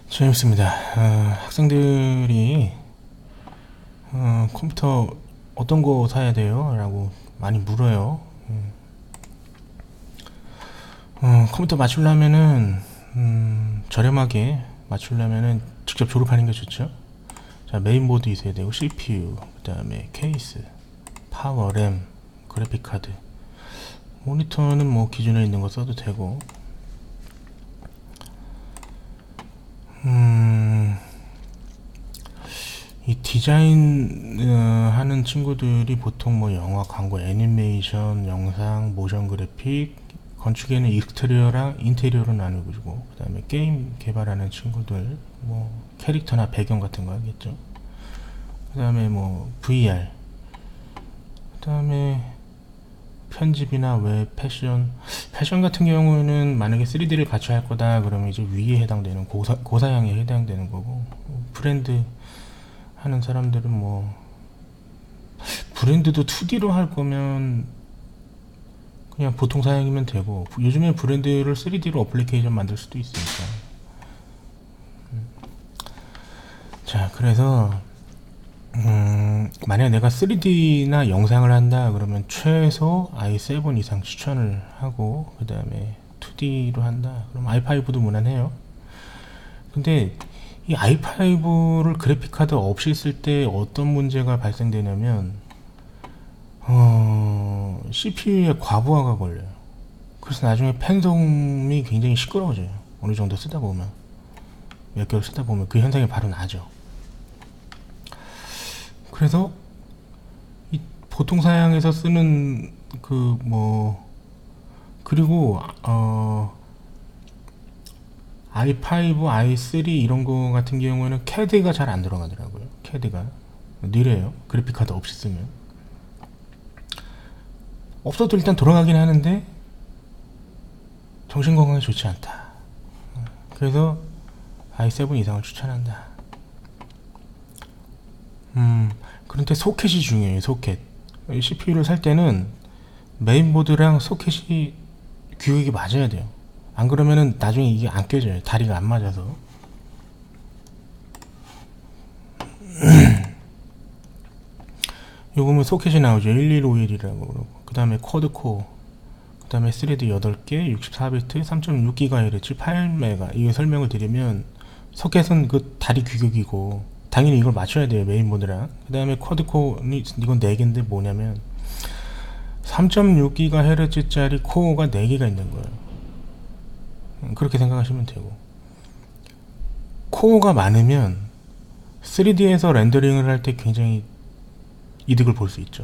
재밌습니다. 학생들이 컴퓨터 어떤 거 사야 돼요? 라고 많이 물어요. 컴퓨터 맞추려면은 저렴하게 맞추려면은 직접 조립하는 게 좋죠. 자, 메인보드 있어야 되고 CPU, 그 다음에 케이스, 파워, 램, 그래픽 카드, 모니터는 뭐 기존에 있는 거 써도 되고. 이 디자인 하는 친구들이 보통 뭐 영화, 광고, 애니메이션, 영상, 모션 그래픽, 건축에는 익스테리어랑 인테리어로 나누고, 그 다음에 게임 개발하는 친구들 뭐 캐릭터나 배경 같은 거 하겠죠. 그 다음에 뭐 VR, 그 다음에 편집이나 웹, 패션 같은 경우는 만약에 3D를 같이 할 거다 그러면 이제 위에 해당되는 고사양에 해당되는 거고, 브랜드 하는 사람들은 뭐 브랜드도 2D로 할 거면 그냥 보통 사양이면 되고, 요즘에 브랜드를 3D로 어플리케이션 만들 수도 있으니까. 자, 그래서 만약 내가 3D나 영상을 한다 그러면 최소 i7 이상 추천을 하고, 그 다음에 2D로 한다 그럼 i5도 무난해요. 근데 이 i5를 그래픽카드 없이 쓸 때 어떤 문제가 발생되냐면 CPU에 과부하가 걸려요. 그래서 나중에 팬솜이 굉장히 시끄러워져요. 어느 정도 쓰다 보면, 몇 개월 쓰다 보면 그 현상이 바로 나죠. 그래서 이 보통 사양에서 쓰는 그리고 i5, i3 이런 거 같은 경우에는 캐드가 잘 안 들어가더라고요. 캐드가 느려요. 그래픽카드 없이 쓰면. 없어도 일단 돌아가긴 하는데 정신건강에 좋지 않다. 그래서 i7 이상을 추천한다. 그런데 소켓이 중요해요. 소켓. CPU를 살 때는 메인보드랑 소켓이 규격이 맞아야 돼요. 안 그러면은 나중에 이게 안 껴져요. 다리가 안 맞아서. 요거는 소켓이 나오죠. 1151이라고 그러고, 그 다음에 쿼드코어, 그 다음에 스레드 8개, 64비트, 3.6GHz, 8메가. 이거 설명을 드리면, 소켓은 그 다리 규격이고 당연히 이걸 맞춰야 돼요. 메인보드랑. 그 다음에 쿼드코어는 이건 4개인데 뭐냐면 3.6GHz 짜리 코어가 4개가 있는 거예요. 그렇게 생각하시면 되고, 코어가 많으면 3D에서 렌더링을 할 때 굉장히 이득을 볼 수 있죠.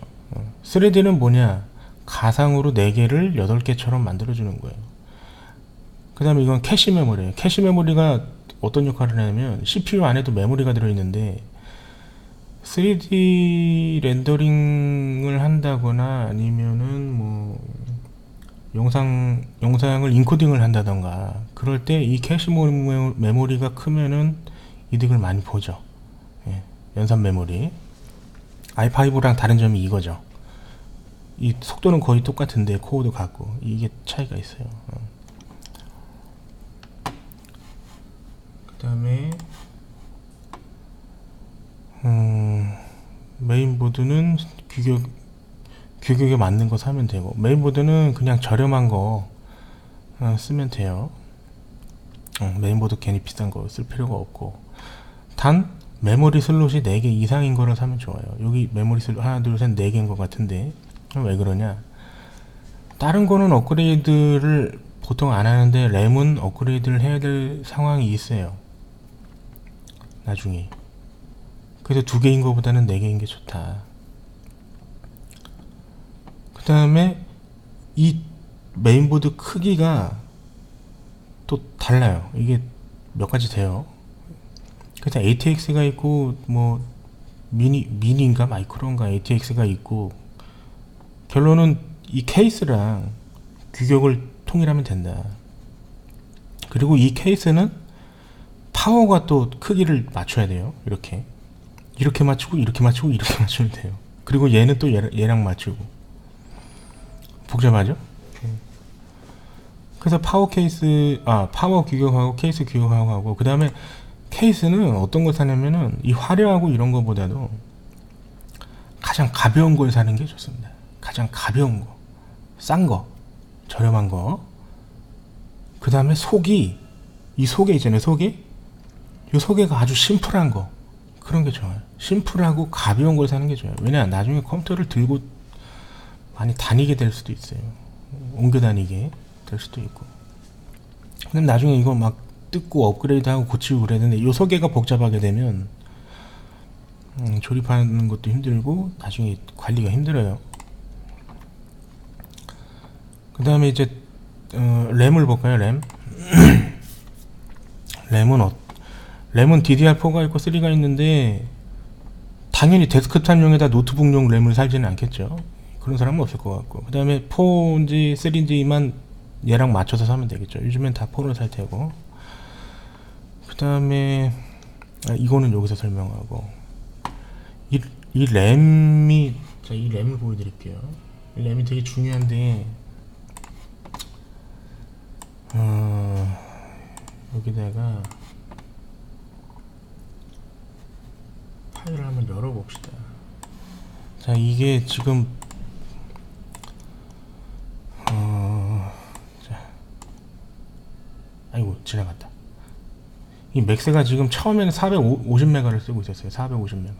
3D는 뭐냐, 가상으로 4개를 8개처럼 만들어주는 거예요. 그 다음에 이건 캐시 메모리예요. 캐시 메모리가 어떤 역할을 하냐면 CPU 안에도 메모리가 들어있는데 3D 렌더링을 한다거나 아니면은 뭐 영상을 인코딩을 한다던가 그럴 때 이 캐시 메모리가 크면은 이득을 많이 보죠. 예, 연산 메모리. i5랑 다른 점이 이거죠. 이 속도는 거의 똑같은데 코어도 같고, 이게 차이가 있어요. 그 다음에 메인보드는 규격에 맞는 거 사면 되고, 메인보드는 그냥 저렴한 거 쓰면 돼요. 메인보드 괜히 비싼 거 쓸 필요가 없고, 단 메모리 슬롯이 4개 이상인 거를 사면 좋아요. 여기 메모리 슬롯 하나 둘 셋 4개인 것 같은데 왜 그러냐, 다른 거는 업그레이드를 보통 안 하는데 램은 업그레이드를 해야 될 상황이 있어요, 나중에. 그래서 2개인 거보다는 4개인 게 좋다. 그 다음에 이 메인보드 크기가 또 달라요. 이게 몇 가지 돼요. 그래서 ATX가 있고, 뭐 미니인가 마이크로인가 ATX가 있고, 결론은 이 케이스랑 규격을 통일하면 된다. 그리고 이 케이스는 파워가 또 크기를 맞춰야 돼요. 이렇게 맞추고 이렇게 맞추고 이렇게 맞추면 돼요. 그리고 얘는 또 얘랑 맞추고. 복잡하죠? 그래서 파워 규격하고 케이스 규격하고, 그 다음에 케이스는 어떤 걸 사냐면은 이 화려하고 이런 거보다도 가장 가벼운 걸 사는 게 좋습니다. 가장 가벼운 거, 싼 거, 저렴한 거. 그 다음에 속이, 이 소개 있잖아요, 소개. 이 소개가 아주 심플한 거, 그런 게 좋아요. 심플하고 가벼운 걸 사는 게 좋아요. 왜냐, 나중에 컴퓨터를 들고 많이 다니게 될 수도 있어요. 옮겨 다니게 될 수도 있고. 근데 나중에 이거 막 뜯고 업그레이드하고 고치고 그래야 되는데, 이 소개가 복잡하게 되면 조립하는 것도 힘들고 나중에 관리가 힘들어요. 그 다음에 이제 램을 볼까요? 램. 램은 DDR4가 있고 3가 있는데 당연히 데스크탑용에다 노트북용 램을 살지는 않겠죠. 그런 사람은 없을 것 같고, 그 다음에 4인지 3인지만 얘랑 맞춰서 사면 되겠죠. 요즘엔 다 4를 살 테고. 그 다음에 이거는 여기서 설명하고, 이 램이, 자, 이 램을 보여드릴게요. 이 램이 되게 중요한데, 여기다가 파일을 한번 열어봅시다. 자, 이게 지금 자, 아이고 지나갔다. 이 맥스가 지금 처음에는 450메가를 쓰고 있었어요. 450메가.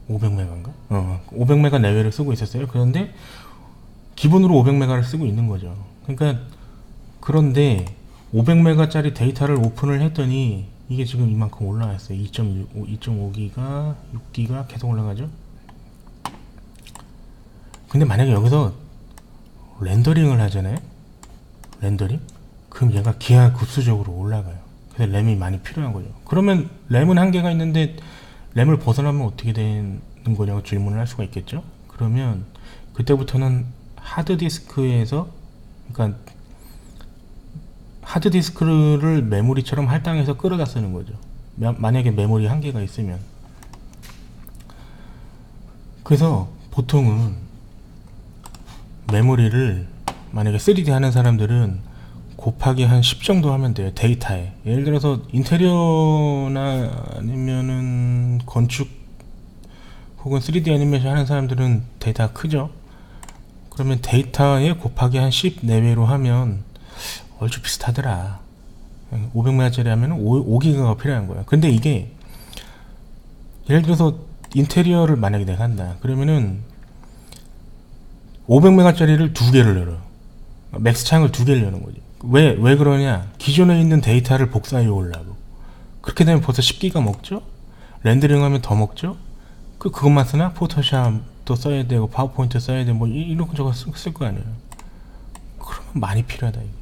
500메가인가? 500메가 내외를 쓰고 있었어요. 그런데 기본으로 500메가를 쓰고 있는 거죠. 그러니까, 그런데 500메가짜리 데이터를 오픈을 했더니 이게 지금 이만큼 올라왔어요. 2.5기가, 6기가 계속 올라가죠. 근데 만약에 여기서 렌더링을 하잖아요. 렌더링? 그럼 얘가 기하급수적으로 올라가요. 그래서 램이 많이 필요한 거죠. 그러면 램은 한계가 있는데 램을 벗어나면 어떻게 되는 거냐고 질문을 할 수가 있겠죠. 그러면 그때부터는 하드디스크에서, 그러니까 하드디스크를 메모리처럼 할당해서 끌어다 쓰는 거죠. 만약에 메모리 한계가 있으면. 그래서 보통은 메모리를, 만약에 3D 하는 사람들은 곱하기 한 10 정도 하면 돼요. 데이터에. 예를 들어서 인테리어나 아니면은 건축 혹은 3D 애니메이션 하는 사람들은 데이터가 크죠. 그러면 데이터에 곱하기 한 10 내외로 하면 얼추 비슷하더라. 500메가짜리 하면 5기가가 필요한 거야. 근데 이게 예를 들어서 인테리어를 만약에 내가 한다. 그러면은 500메가짜리를 2개를 열어. 맥스 창을 2개를 여는 거지. 왜 그러냐? 기존에 있는 데이터를 복사해 오려고. 그렇게 되면 벌써 10기가 먹죠? 렌더링 하면 더 먹죠? 그것만 쓰나? 포토샵도 써야 되고, 파워포인트 써야 되고, 뭐, 이런 거 저거 쓸 거 아니에요. 그러면 많이 필요하다, 이거지.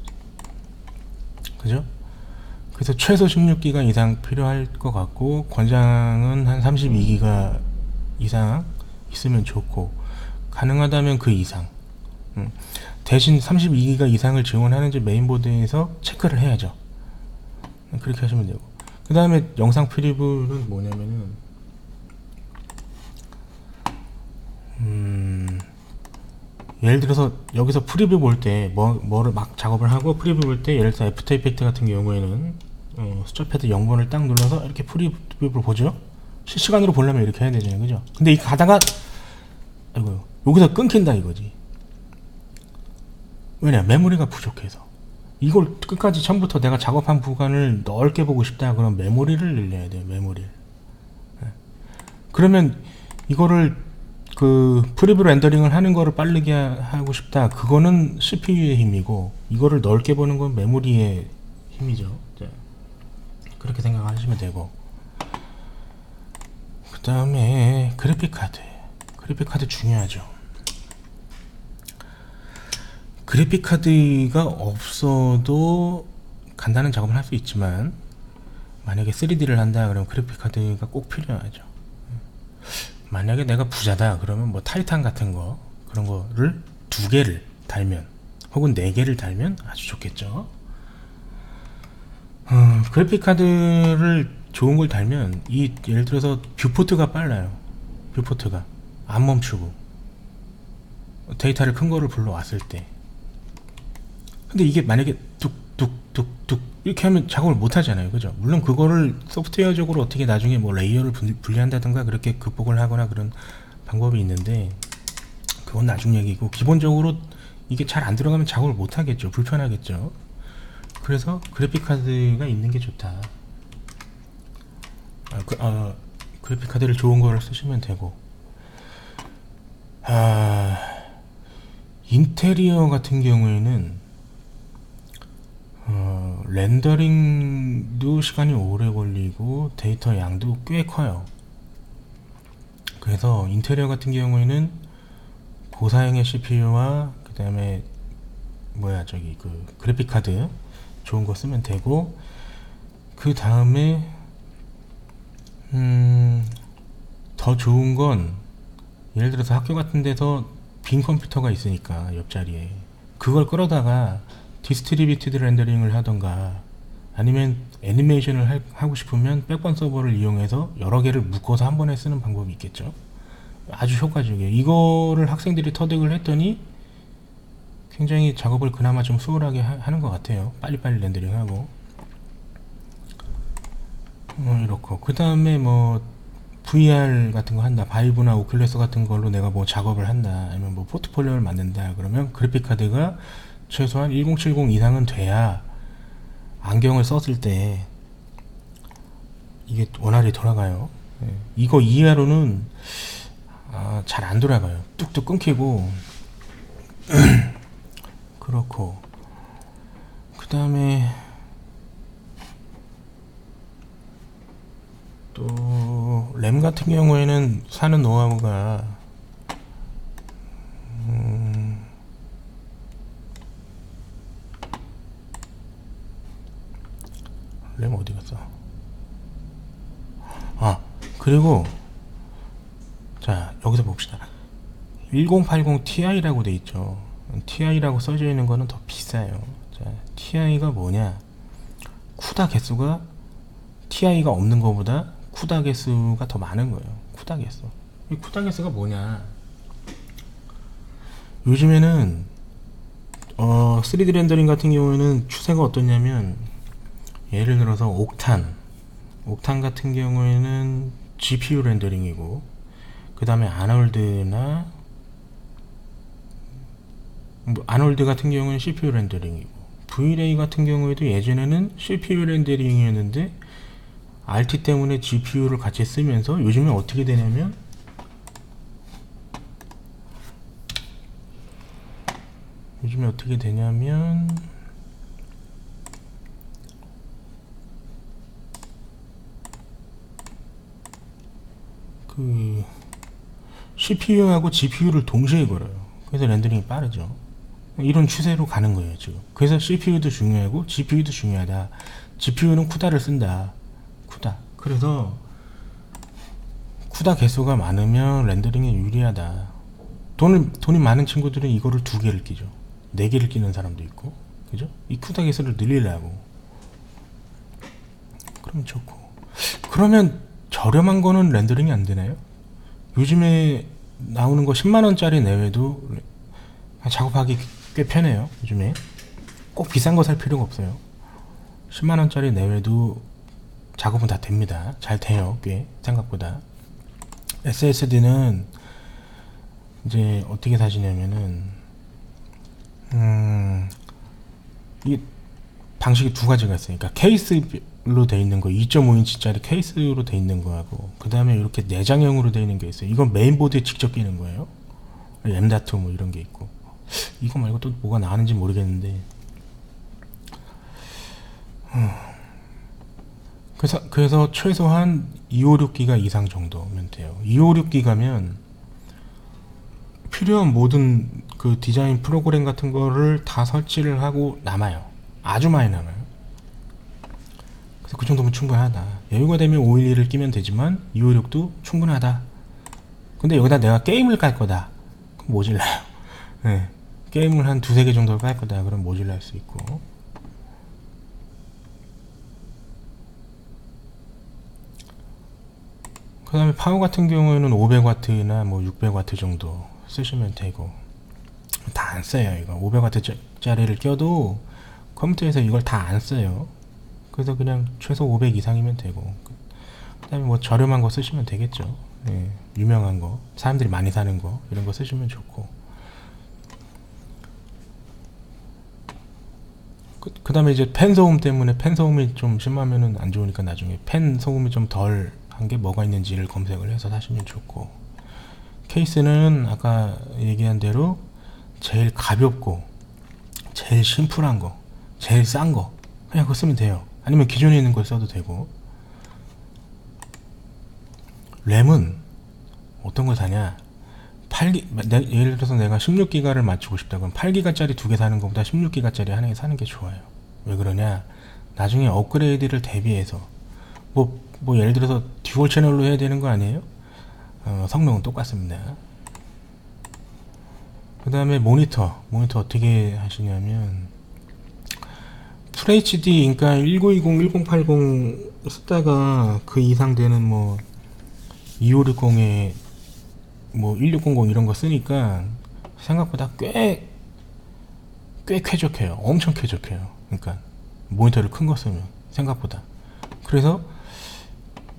그죠? 그래서 최소 16기가 이상 필요할 것 같고, 권장은 한 32기가 이상 있으면 좋고, 가능하다면 그 이상. 대신 32기가 이상을 지원하는지 메인보드에서 체크를 해야죠. 그렇게 하시면 되고, 그 다음에 영상 프리뷰는 뭐냐면은 예를 들어서 여기서 프리뷰 볼 때 뭐를 막 작업을 하고 프리뷰 볼 때, 예를 들어서 애프터 이펙트 같은 경우에는 숫자 패드 0번을 딱 눌러서 이렇게 프리뷰를 보죠. 실시간으로 보려면 이렇게 해야 되잖아요, 그죠? 근데 이 가다가 아이고 여기서 끊긴다 이거지. 왜냐, 메모리가 부족해서. 이걸 끝까지 처음부터 내가 작업한 구간을 넓게 보고 싶다 그러면 메모리를 늘려야 돼요. 메모리를. 그러면 이거를 프리뷰 렌더링을 하는 거를 빠르게 하고 싶다, 그거는 CPU의 힘이고, 이거를 넓게 보는 건 메모리의 힘이죠. 그렇게 생각하시면 되고, 그 다음에 그래픽카드 중요하죠. 그래픽카드가 없어도 간단한 작업을 할 수 있지만, 만약에 3D를 한다 그러면 그래픽카드가 꼭 필요하죠. 만약에 내가 부자다 그러면 뭐 타이탄 같은 거, 그런 거를 2개를 달면 혹은 4개를 달면 아주 좋겠죠. 그래픽카드를 좋은 걸 달면 예를 들어서 뷰포트가 빨라요. 뷰포트가 안 멈추고, 데이터를 큰 거를 불러왔을 때. 근데 이게 만약에 뚝뚝뚝뚝 이렇게 하면 작업을 못 하잖아요. 그죠? 물론 그거를 소프트웨어적으로 어떻게 나중에 뭐 레이어를 분리한다든가 그렇게 극복을 하거나 그런 방법이 있는데, 그건 나중 얘기고, 기본적으로 이게 잘 안 들어가면 작업을 못 하겠죠. 불편하겠죠. 그래서 그래픽 카드가 있는 게 좋다. 그래픽 카드를 좋은 거를 쓰시면 되고, 인테리어 같은 경우에는 렌더링도 시간이 오래 걸리고 데이터 양도 꽤 커요. 그래서 인테리어 같은 경우에는 고사양의 CPU와 그 다음에 그 그래픽 카드 좋은 거 쓰면 되고, 그 다음에 더 좋은 건, 예를 들어서 학교 같은 데서 빈 컴퓨터가 있으니까 옆자리에 그걸 끌어다가 디스트리뷰티드 렌더링을 하던가, 아니면 애니메이션을 하고 싶으면 백번 서버를 이용해서 여러 개를 묶어서 한 번에 쓰는 방법이 있겠죠. 아주 효과적이에요. 이거를 학생들이 터득을 했더니 굉장히 작업을 그나마 좀 수월하게 하는 것 같아요. 빨리빨리 렌더링하고. 이렇고, 그 다음에 뭐 VR 같은 거 한다, 바이브나 오큘러스 같은 걸로 내가 뭐 작업을 한다, 아니면 뭐 포트폴리오를 만든다, 그러면 그래픽 카드가 최소한 1070 이상은 돼야 안경을 썼을 때 이게 원활히 돌아가요. 이거 이하로는 잘 안 돌아가요. 뚝뚝 끊기고. 그렇고, 그 다음에 또 램 같은 경우에는 사는 노하우가, 램 어디 갔어? 그리고 자, 여기서 봅시다. 1080 Ti라고 돼 있죠. Ti라고 써져 있는 거는 더 비싸요. 자, Ti가 뭐냐? 쿠다 개수가 Ti가 없는 거보다 쿠다 개수가 더 많은 거예요. 쿠다 개수. 이 쿠다 개수가 뭐냐? 요즘에는 3D 렌더링 같은 경우에는 추세가 어떠냐면, 예를 들어서 옥탄 같은 경우에는 GPU 렌더링이고, 그 다음에 아놀드 같은 경우는 CPU 렌더링이고, V-Ray 같은 경우에도 예전에는 CPU 렌더링이었는데 RT 때문에 GPU를 같이 쓰면서 요즘에 어떻게 되냐면, 그 CPU하고 GPU를 동시에 걸어요. 그래서 렌더링이 빠르죠. 이런 추세로 가는 거예요 지금. 그래서 CPU도 중요하고 GPU도 중요하다. GPU는 쿠다를 쓴다. 쿠다. 그래서 쿠다 개수가 많으면 렌더링에 유리하다. 돈이 많은 친구들은 이거를 2개를 끼죠. 4개를 끼는 사람도 있고, 그죠? 이 쿠다 개수를 늘리려고. 그러면 좋고. 그러면 저렴한 거는 렌더링이 안 되나요? 요즘에 나오는 거 10만원짜리 내외도 작업하기 꽤 편해요. 요즘에 꼭 비싼 거 살 필요가 없어요. 10만원짜리 내외도 작업은 다 됩니다. 잘 돼요. 꽤 생각보다. SSD는 이제 어떻게 사시냐면은 이게 방식이 2가지가 있어요. 그러니까 케이스로 돼 있는 거, 2.5인치짜리 케이스로 돼 있는 거하고, 그 다음에 이렇게 내장형으로 돼 있는 게 있어요. 이건 메인보드에 직접 끼는 거예요. M.2 뭐 이런 게 있고. 이거 말고 또 뭐가 나왔는지 모르겠는데, 그래서 최소한 256기가 이상 정도면 돼요. 256기가면 필요한 모든 그 디자인 프로그램 같은 거를 다 설치를 하고 남아요. 아주 많이 남아요. 그래서 그 정도면 충분하다. 여유가 되면 512를 끼면 되지만 256도 충분하다. 근데 여기다 내가 게임을 깔 거다. 그럼 모질라요. 네. 게임을 한 2-3개 정도 깔 거다. 그럼 모질랄 수 있고. 그 다음에 파워 같은 경우에는 500W나 뭐 600W 정도 쓰시면 되고, 다 안 써요. 이거 500W짜리를 껴도 컴퓨터에서 이걸 다 안 써요. 그래서 그냥 최소 500 이상이면 되고, 그 다음에 뭐 저렴한 거 쓰시면 되겠죠. 예, 유명한 거, 사람들이 많이 사는 거, 이런 거 쓰시면 좋고. 그 다음에 이제 팬 소음 때문에, 팬 소음이 좀 심하면은 안 좋으니까 나중에 팬 소음이 좀 덜 한 게 뭐가 있는지를 검색을 해서 사시면 좋고. 케이스는 아까 얘기한 대로 제일 가볍고 제일 심플한 거, 제일 싼 거, 그냥 그거 쓰면 돼요. 아니면 기존에 있는 걸 써도 되고. 램은 어떤 걸 사냐, 8기, 예를 들어서 내가 16기가를 맞추고 싶다 그럼 8기가짜리 두 개 사는 것보다 16기가짜리 하나 사는 게 좋아요. 왜 그러냐, 나중에 업그레이드를 대비해서 뭐 예를 들어서 듀얼 채널로 해야 되는 거 아니에요? 성능은 똑같습니다. 그 다음에 모니터 어떻게 하시냐면, FHD, 그러니까 1920, 1080 쓰다가 그 이상 되는 뭐 2560에 뭐 1600 이런 거 쓰니까 생각보다 꽤 쾌적해요. 엄청 쾌적해요. 그러니까 모니터를 큰 거 쓰면 생각보다. 그래서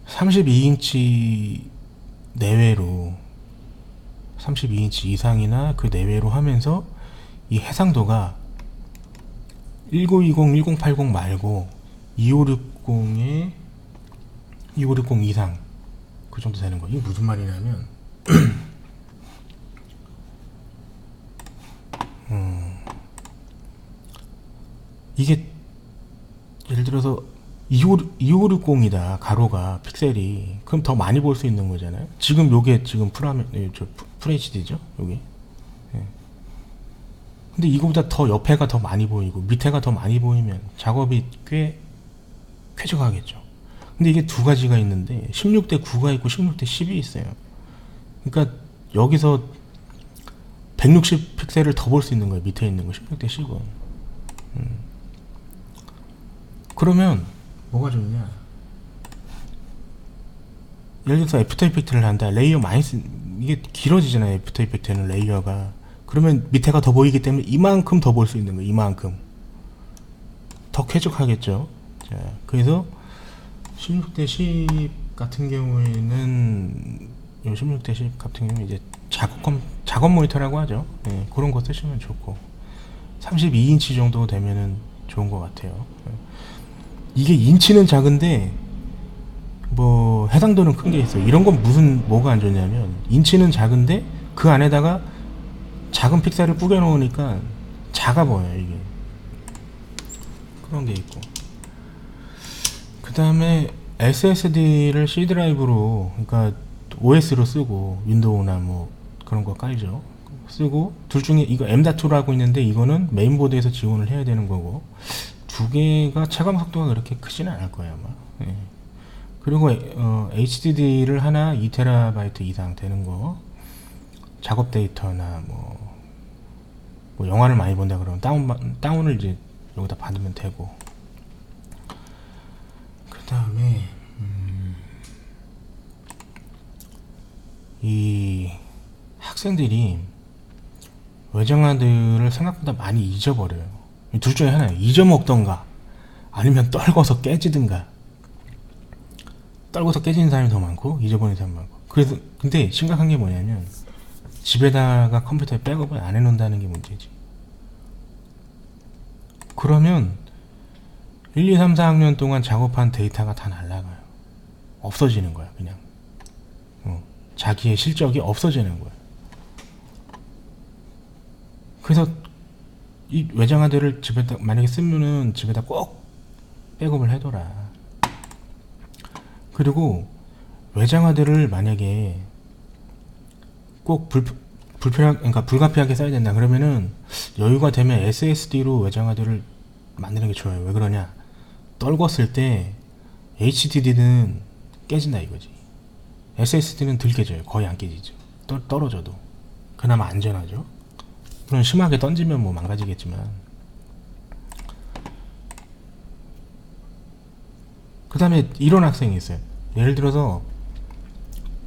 32인치 내외로, 32인치 이상이나 그 내외로 하면서 이 해상도가 1920, 1080 말고 2560에 2560 이상 그 정도 되는 거. 이게 무슨 말이냐면 이게 예를 들어서 2560이다 가로가 픽셀이, 그럼 더 많이 볼 수 있는 거잖아요. 지금 요게 지금 FHD죠 요게. 예. 근데 이거보다 더 옆에가 더 많이 보이고 밑에가 더 많이 보이면 작업이 꽤 쾌적하겠죠. 근데 이게 두 가지가 있는데 16대 9가 있고 16대 10이 있어요. 그러니까 여기서 160 픽셀을 더 볼 수 있는 거예요. 밑에 있는 거 16대 10은. 그러면 뭐가 좋냐, 예를 들어서 애프터 이펙트를 한다. 레이어 많이 이게 길어지잖아요. 애프터 이펙트는 레이어가. 그러면 밑에가 더 보이기 때문에 이만큼 더 볼 수 있는 거예요. 이만큼 더 쾌적하겠죠. 자, 그래서 16대 10 같은 경우에는, 16대 10 같은 경우는 이제 작업 모니터라고 하죠. 네, 그런 거 쓰시면 좋고, 32인치 정도 되면은 좋은 것 같아요. 이게 인치는 작은데 뭐 해상도는 큰 게 있어요. 이런 건 뭐가 안 좋냐면, 인치는 작은데 그 안에다가 작은 픽셀을 뿌겨 놓으니까 작아 보여요 이게. 그런 게 있고, 그 다음에 SSD를 C 드라이브로, 그러니까 OS로 쓰고 윈도우나 뭐 그런 거 깔죠. 쓰고, 둘 중에 이거 M.2라고 있는데 이거는 메인보드에서 지원을 해야 되는 거고, 두 개가 체감 속도가 그렇게 크지는 않을 거예요 아마. 예. 그리고 HDD를 하나 2TB 이상 되는 거, 작업 데이터나 뭐 영화를 많이 본다 그러면 다운을 이제 여기다 받으면 되고. 그 다음에 이 학생들이 외장하드를 생각보다 많이 잊어버려요. 둘 중에 하나예요. 잊어먹던가 아니면 떨궈서 깨지든가. 떨궈서 깨지는 사람이 더 많고 잊어버리는 사람이 많고. 그래서 근데 심각한 게 뭐냐면, 집에다가 컴퓨터에 백업을 안 해놓는다는 게 문제지. 그러면 1, 2, 3, 4학년 동안 작업한 데이터가 다 날아가요. 없어지는 거야 그냥. 자기의 실적이 없어지는 거야. 그래서 이 외장하드를 집에다 만약에 쓰면은 집에다 꼭 백업을 해둬라. 그리고 외장하드를 만약에 꼭 그러니까 불가피하게 써야 된다 그러면은, 여유가 되면 SSD로 외장하드를 만드는 게 좋아요. 왜 그러냐, 떨궜을 때 HDD는 깨진다 이거지. SSD는 덜 깨져요. 거의 안 깨지죠. 떨어져도. 그나마 안전하죠. 물론 심하게 던지면 뭐 망가지겠지만. 그 다음에 이런 학생이 있어요. 예를 들어서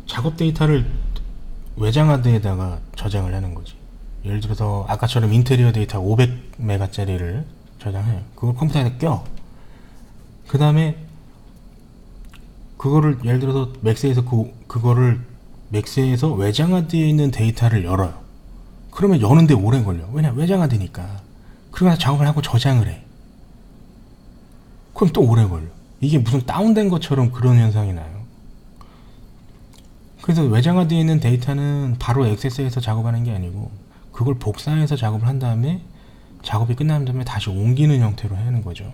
작업 데이터를 외장하드에다가 저장을 하는 거지. 예를 들어서 아까처럼 인테리어 데이터 500메가짜리를 저장해요. 그걸 컴퓨터에다 껴. 그 다음에 그거를 예를 들어서 맥스에서 그거를 맥스에서 외장하드에 있는 데이터를 열어요. 그러면 여는데 오래 걸려. 왜냐, 외장하드니까. 그러고 나서 작업을 하고 저장을 해. 그럼 또 오래 걸려. 이게 무슨 다운된 것처럼 그런 현상이 나요. 그래서 외장하드에 있는 데이터는 바로 액세스해서 작업하는 게 아니고 그걸 복사해서 작업을 한 다음에 작업이 끝난 다음에 다시 옮기는 형태로 하는 거죠.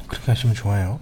그렇게 하시면 좋아요.